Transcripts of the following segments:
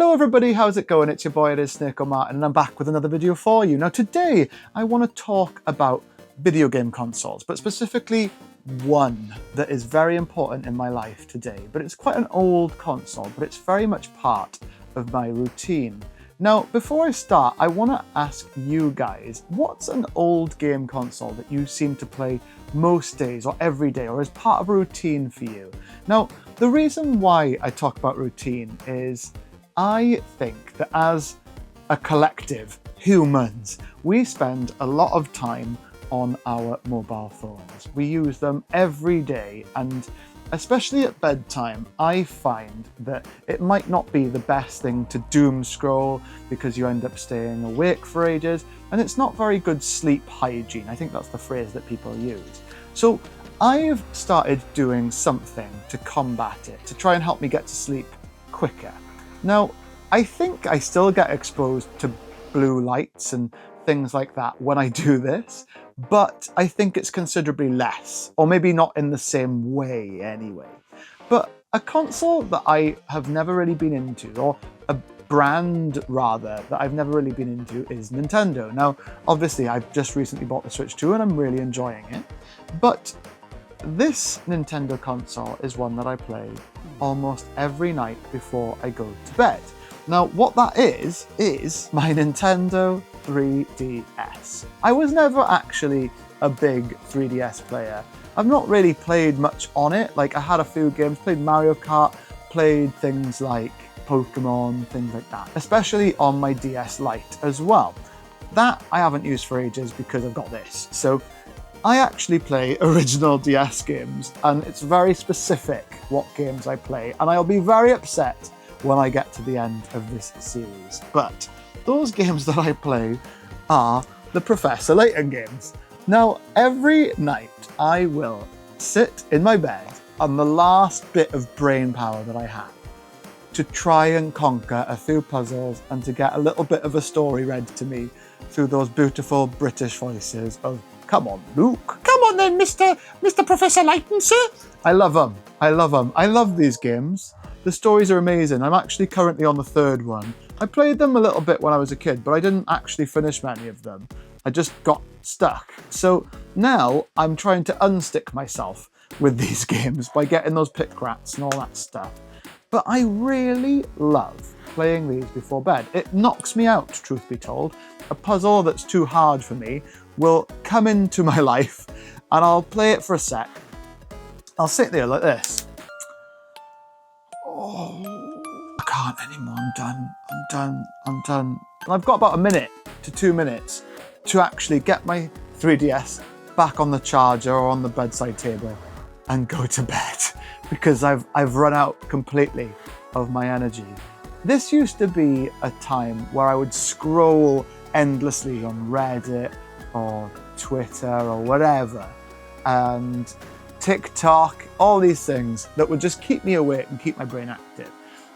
Hello everybody, how's it going? It's your boy, it is Snake O'Martin, and I'm back with another video for you. Now today, I want to talk about video game consoles, but specifically one that is very important in my life today. But it's quite an old console, but it's very much part of my routine. Now, before I start, I want to ask you guys, what's an old game console that you seem to play most days or every day or as part of a routine for you? Now, the reason why I talk about routine is I think that as a collective, humans, we spend a lot of time on our mobile phones. We use them every day, and especially at bedtime, I find that it might not be the best thing to doom scroll because you end up staying awake for ages, and it's not very good sleep hygiene. I think that's the phrase that people use. So I've started doing something to combat it, to try and help me get to sleep quicker. Now, I think I still get exposed to blue lights and things like that when I do this, but I think it's considerably less, or maybe not in the same way anyway. But a console that I have never really been into, or a brand rather, that I've never really been into is Nintendo. Now, obviously I've just recently bought the Switch 2 and I'm really enjoying it, but this Nintendo console is one that I play almost every night before I go to bed. Now, what that is my Nintendo 3DS. I was never actually a big 3DS player. I've not really played much on it. Like, I had a few games, played Mario Kart, played things like Pokemon, things like that, especially on my DS Lite as well. That I haven't used for ages because I've got this. So I actually play original DS games, and it's very specific what games I play, and I'll be very upset when I get to the end of this series. But those games that I play are the Professor Layton games. Now, every night I will sit in my bed on the last bit of brain power that I have to try and conquer a few puzzles and to get a little bit of a story read to me through those beautiful British voices of, "Come on, Luke. Come on then, Mr. Professor Layton, sir." I love them. I love these games. The stories are amazing. I'm actually currently on the third one. I played them a little bit when I was a kid, but I didn't actually finish many of them. I just got stuck. So now I'm trying to unstick myself with these games by getting those pick rats and all that stuff. But I really love playing these before bed. It knocks me out, truth be told. A puzzle that's too hard for me will come into my life and I'll play it for a sec. I'll sit there like this. Oh, I can't anymore, I'm done. And I've got about a minute to 2 minutes to actually get my 3DS back on the charger or on the bedside table and go to bed because I've run out completely of my energy. This used to be a time where I would scroll endlessly on Reddit or Twitter or whatever, and TikTok, all these things that would just keep me awake and keep my brain active.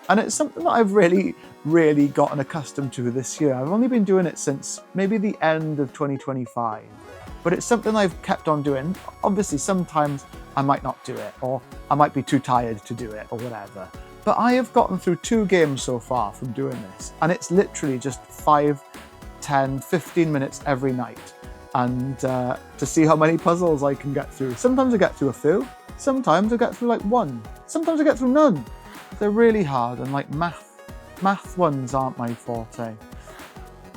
And it's something that I've really gotten accustomed to this year. I've only been doing it since maybe the end of 2025, but it's something I've kept on doing. Obviously, sometimes I might not do it, or I might be too tired to do it, or whatever. But I have gotten through 2 games so far from doing this, and it's literally just 5, 10, 15 minutes every night. And to see how many puzzles I can get through. Sometimes I get through a few, sometimes I get through like one, sometimes I get through none. They're really hard, and like math ones aren't my forte.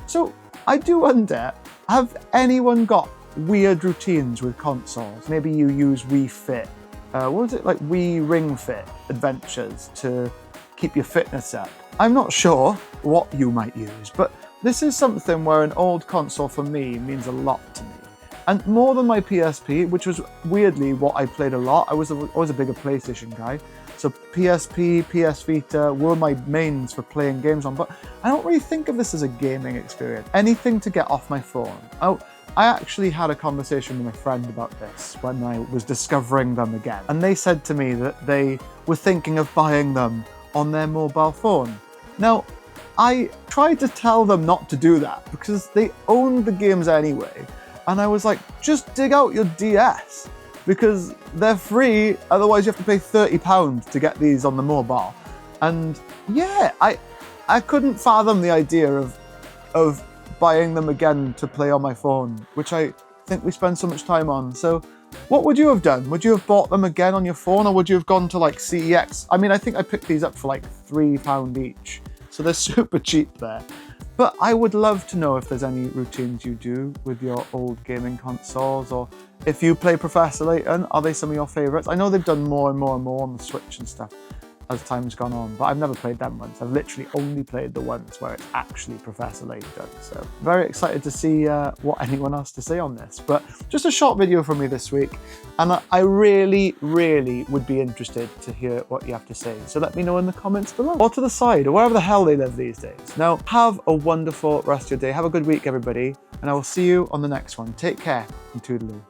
So I do wonder, have anyone got weird routines with consoles? Maybe you use Wii Fit, what was it, like Wii Ring Fit adventures to keep your fitness up. I'm not sure what you might use, but this is something where an old console for me means a lot to me. And more than my PSP, which was weirdly what I played a lot. I was always a bigger PlayStation guy. So PSP, PS Vita were my mains for playing games on, but I don't really think of this as a gaming experience. Anything to get off my phone. Oh, I actually had a conversation with my friend about this when I was discovering them again. And they said to me that they were thinking of buying them on their mobile phone. Now, I tried to tell them not to do that because they owned the games anyway. And I was like, just dig out your DS because they're free. Otherwise you have to pay £30 to get these on the mobile. And yeah, I couldn't fathom the idea of buying them again to play on my phone, which I think we spend so much time on. So what would you have done? Would you have bought them again on your phone, or would you have gone to like CEX? I mean, I think I picked these up for like £3 each, so they're super cheap there. But I would love to know if there's any routines you do with your old gaming consoles, or if you play Professor Layton, are they some of your favourites? I know they've done more and more and more on the Switch and stuff as time's gone on, but I've never played them ones. I've literally only played the ones where it's actually Professor Layton. So very excited to see what anyone has to say on this. But just a short video from me this week, and I really, really would be interested to hear what you have to say. So let me know in the comments below, or to the side, or wherever the hell they live these days. Now, have a wonderful rest of your day. Have a good week, everybody, and I will see you on the next one. Take care, and toodaloo.